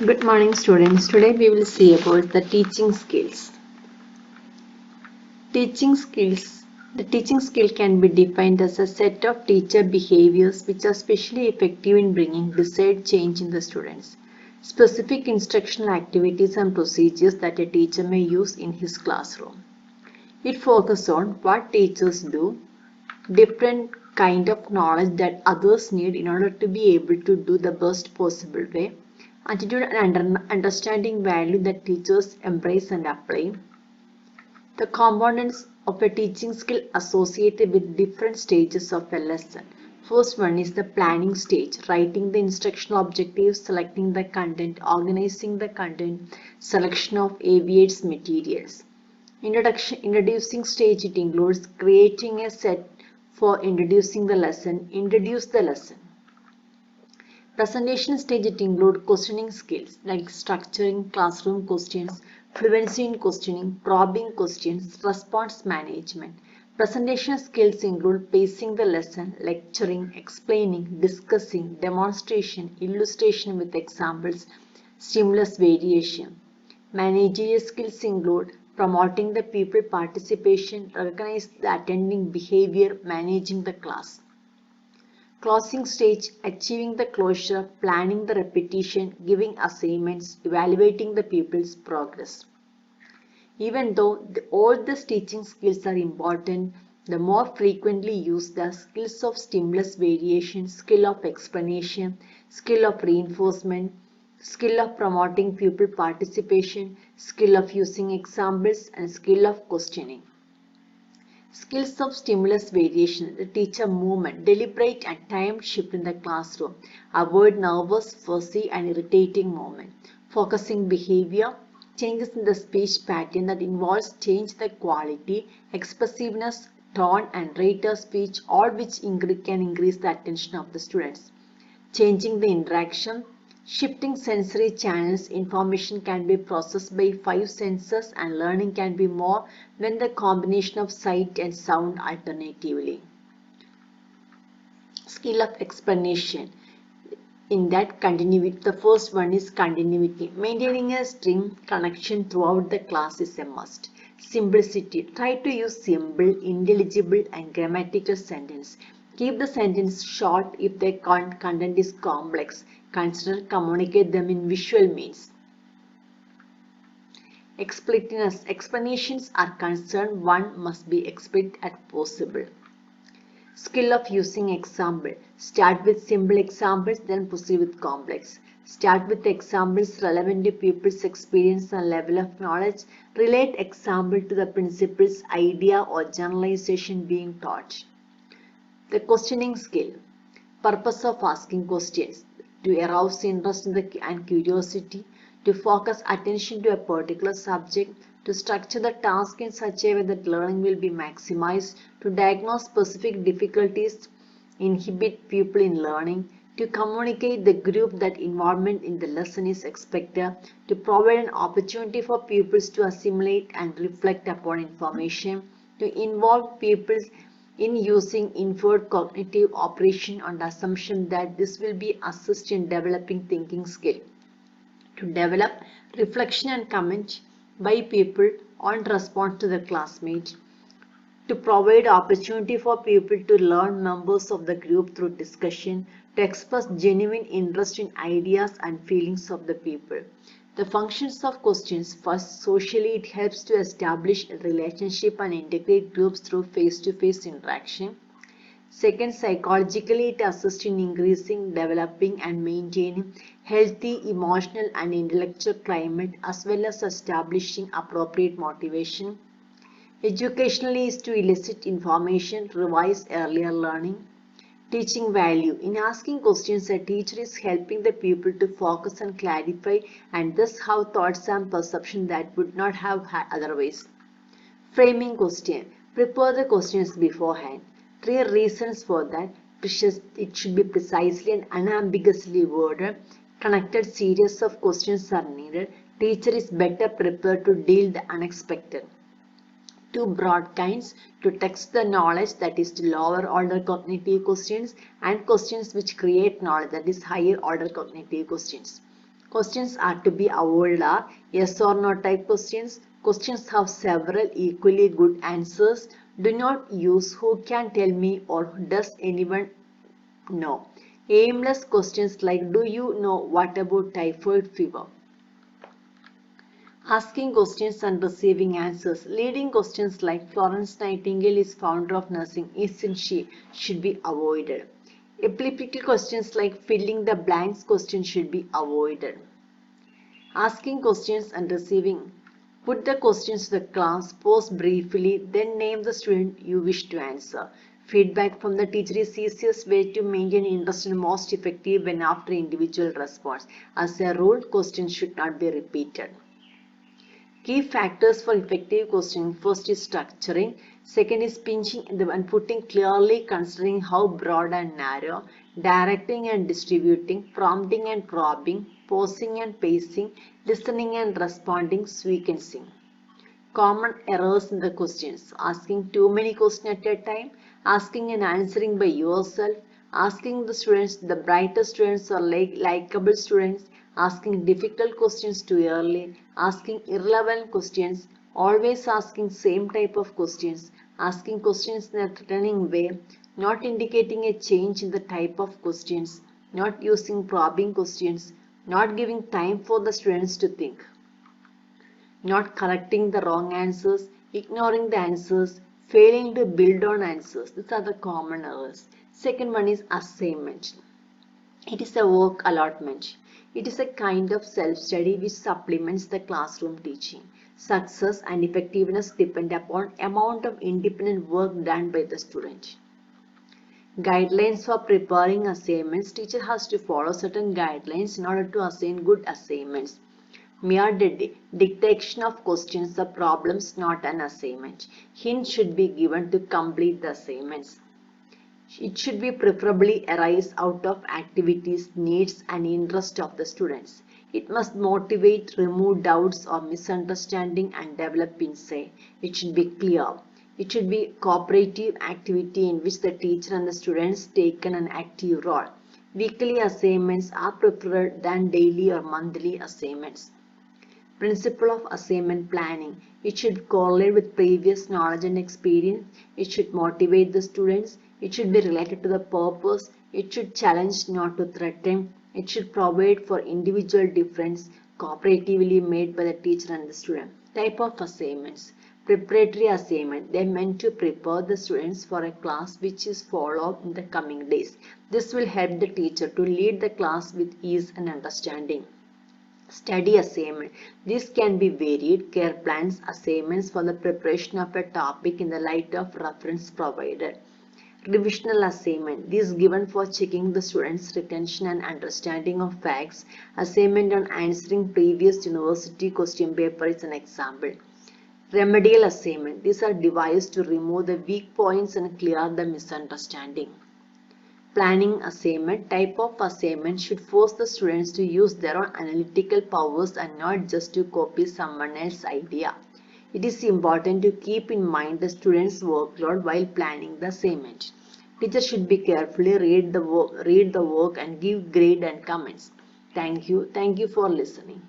Good morning, students. Today we will see about the teaching skills. Teaching skills. The teaching skill can be defined as a set of teacher behaviors which are specially effective in bringing desired change in the students. Specific instructional activities and procedures that a teacher may use in his classroom. It focuses on what teachers do, different kind of knowledge that others need in order to be able to do the best possible way, attitude and understanding value that teachers embrace and apply. The components of a teaching skill associated with different stages of a lesson. First one is the planning stage, writing the instructional objectives, selecting the content, organizing the content, selection of AVA's materials. Introducing stage, it includes creating a set for introducing the lesson, introduce the lesson. Presentation stage, it includes questioning skills like structuring classroom questions, fluency in questioning, probing questions, response management. Presentation skills include pacing the lesson, lecturing, explaining, discussing, demonstration, illustration with examples, stimulus variation. Managerial skills include promoting the pupil participation, recognize the attending behavior, managing the class. Closing stage, achieving the closure, planning the repetition, giving assignments, evaluating the pupil's progress. Even though all these teaching skills are important, the more frequently used are skills of stimulus variation, skill of explanation, skill of reinforcement, skill of promoting pupil participation, skill of using examples, and skill of questioning. Skills of stimulus variation, the teacher movement, deliberate and timed shift in the classroom, avoid nervous, fussy and irritating movement, focusing behavior, changes in the speech pattern that involves change the quality, expressiveness, tone and rate of speech, all which can increase the attention of the students. Changing the interaction, shifting sensory channels, information can be processed by 5 senses and learning can be more when the combination of sight and sound alternatively. Skill of explanation. In that continuity, the first one is continuity. Maintaining a string connection throughout the class is a must. Simplicity. Try to use simple, intelligible and grammatical sentence. Keep the sentence short if the content is complex. Consider communicate them in visual means. Explicitness. Explanations are concerned, one must be explicit as possible. Skill of using example. Start with simple examples, then proceed with complex. Start with examples relevant to pupils' experience and level of knowledge. Relate example to the principles, idea or generalization being taught. The questioning skill. Purpose of asking questions. To arouse interest and curiosity. To focus attention to a particular subject. To structure the task in such a way that learning will be maximized. To diagnose specific difficulties inhibit pupil in learning. To communicate the group that involvement in the lesson is expected. To provide an opportunity for pupils to assimilate and reflect upon information. To involve pupils in using inferred cognitive operation on the assumption that this will be assist in developing thinking skill. To develop reflection and comment by people on response to the classmate. To provide opportunity for people to learn members of the group through discussion. To express genuine interest in ideas and feelings of the people. The functions of questions. First, socially it helps to establish a relationship and integrate groups through face-to-face interaction. Second, psychologically it assists in increasing, developing and maintaining healthy emotional and intellectual climate as well as establishing appropriate motivation. Educationally is to elicit information, revise earlier learning. Teaching value. In asking questions, a teacher is helping the pupil to focus and clarify and thus have thoughts and perception that would not have had otherwise. Framing question. Prepare the questions beforehand. 3 reasons for that. It should be precisely and unambiguously worded. Connected series of questions are needed. Teacher is better prepared to deal the unexpected. 2 broad kinds, to text the knowledge, that is to lower order cognitive questions, and questions which create knowledge, that is higher order cognitive questions. Questions are to be avoided are yes or no type questions. Questions have several equally good answers. Do not use who can tell me or does anyone know. Aimless questions like do you know what about typhoid fever? Asking questions and receiving answers. Leading questions like Florence Nightingale is founder of nursing, isn't she? Should be avoided. Elliptical questions like filling the blanks question should be avoided. Asking questions and receiving. Put the questions to the class, pause briefly, then name the student you wish to answer. Feedback from the teacher is easiest way to maintain interest and most effective when after individual response. As a rule, questions should not be repeated. Key factors for effective questioning. First is structuring. Second is pinching and putting clearly, considering how broad and narrow. Directing and distributing. Prompting and probing. Pausing and pacing. Listening and responding. Sequencing. Common errors in the questions. Asking too many questions at a time. Asking and answering by yourself. Asking the students, the brightest students or likable students. Asking difficult questions too early, asking irrelevant questions, always asking same type of questions, asking questions in a threatening way, not indicating a change in the type of questions, not using probing questions, not giving time for the students to think, not correcting the wrong answers, ignoring the answers, failing to build on answers. These are the common errors. Second one is assignment. It is a work allotment. It is a kind of self-study which supplements the classroom teaching. Success and effectiveness depend upon amount of independent work done by the student. Guidelines for preparing assignments. Teacher has to follow certain guidelines in order to assign good assignments. Mere dictation of questions or problems, not an assignment. Hints should be given to complete the assignments. It should be preferably arise out of activities, needs and interest of the students. It must motivate, remove doubts or misunderstanding and develop insight. It should be clear. It should be cooperative activity in which the teacher and the students take an active role. Weekly assignments are preferred than daily or monthly assignments. Principle of assignment planning. It should correlate with previous knowledge and experience. It should motivate the students. It should be related to the purpose. It should challenge, not to threaten. It should provide for individual difference, cooperatively made by the teacher and the student. Type of assignments. Preparatory assignment. They are meant to prepare the students for a class which is followed in the coming days. This will help the teacher to lead the class with ease and understanding. Study assignment. These can be varied care plans, assignments for the preparation of a topic in the light of reference provided. Revisional assignment. These given for checking the students' retention and understanding of facts. Assignment on answering previous university question paper is an example. Remedial assignment. These are devised to remove the weak points and clear the misunderstanding. Planning assignment. Type of assignment should force the students to use their own analytical powers and not just to copy someone else's idea. It is important to keep in mind the students' workload while planning the assignment. Teachers should be carefully read the work and give grade and comments. Thank you. Thank you for listening.